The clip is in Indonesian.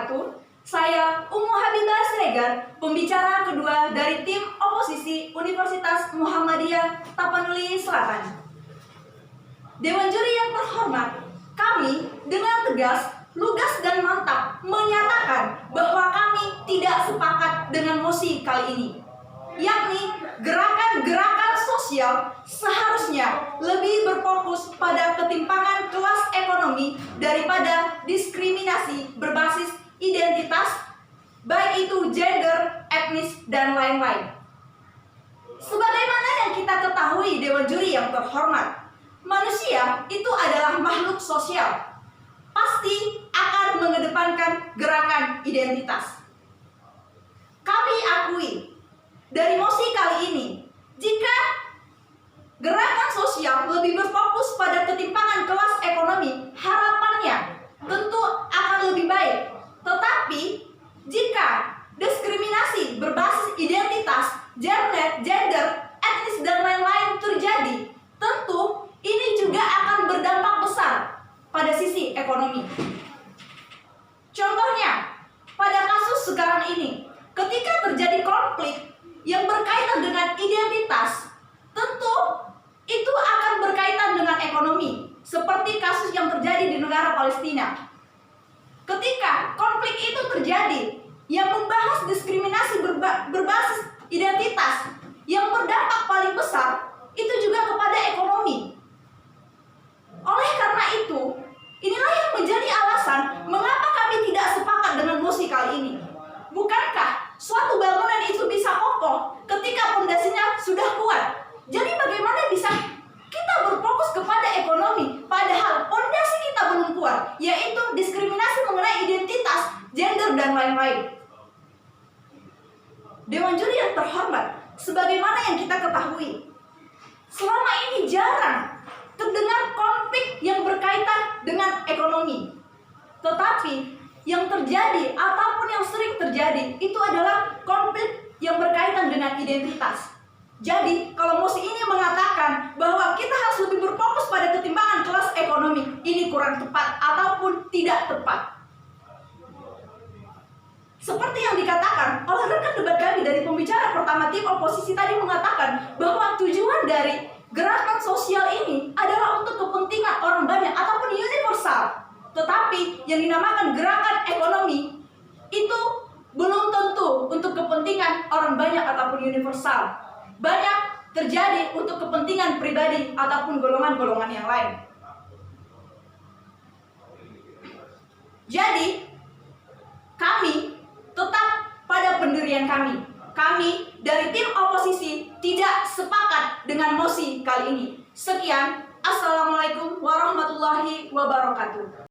wabarakatuh. Saya Ummu Habibah Siregar, pembicara kedua dari tim oposisi Universitas Muhammadiyah Tapanuli Selatan. Dewan juri yang terhormat, kami dengan tegas, lugas dan mantap menyatakan bahwa kami tidak sepakat dengan mosi kali ini, yakni gerakan-gerakan sosial seharusnya lebih berfokus pada ketimpangan kelas ekonomi daripada diskriminasi berbasis identitas, baik itu gender, etnis, dan lain-lain. Sebagaimana yang kita ketahui Dewan Juri yang terhormat, manusia itu adalah makhluk sosial, pasti akan mengedepankan gerakan identitas. Kami akui, dari mosi kali ini, jika gerakan sosial lebih berfokus pada ketimpangan kelas ekonomi, harapannya tentu akan lebih baik. Tetapi, jika diskriminasi berbasis identitas, gender, etnis, dan lain-lain terjadi, tentu ini juga akan berdampak besar pada sisi ekonomi. Contohnya, pada kasus sekarang ini, ketika terjadi konflik yang berkaitan dengan identitas, tentu itu akan berkaitan dengan ekonomi, seperti kasus yang terjadi di negara Palestina. Ketika konflik itu terjadi, yang membahas diskriminasi berbasis identitas, yang berdampak paling besar, itu juga kepada ekonomi. Oleh karena itu, inilah yang menjadi alasan mengapa kami tidak sepakat dengan mosi kali ini. Bukankah suatu bangunan itu bisa kokoh ketika fondasinya sudah kuat? Jadi bagaimana bisa kita berfokus kepada ekonomi, padahal fondasi kita belum kuat, yaitu diskriminasi mengenai identitas, gender, dan lain-lain. Dewan juri yang terhormat, sebagaimana yang kita ketahui, selama ini jarang terdengar konflik yang berkaitan dengan ekonomi. Tetapi yang terjadi ataupun yang sering terjadi itu adalah konflik yang berkaitan dengan identitas. Jadi, kalau mosi ini mengatakan bahwa kita harus lebih berfokus pada ketimpangan kelas ekonomi, ini kurang tepat ataupun tidak tepat. Seperti yang dikatakan oleh rekan debat kami dari pembicara pertama tim oposisi tadi mengatakan bahwa tujuan dari gerakan sosial ini adalah untuk kepentingan orang banyak ataupun universal. Tetapi yang dinamakan gerakan ekonomi itu belum tentu untuk kepentingan orang banyak ataupun universal. Banyak terjadi untuk kepentingan pribadi ataupun golongan-golongan yang lain. Jadi, kami tetap pada pendirian kami. Kami dari tim oposisi tidak sepakat dengan mosi kali ini. Sekian, Assalamualaikum warahmatullahi wabarakatuh.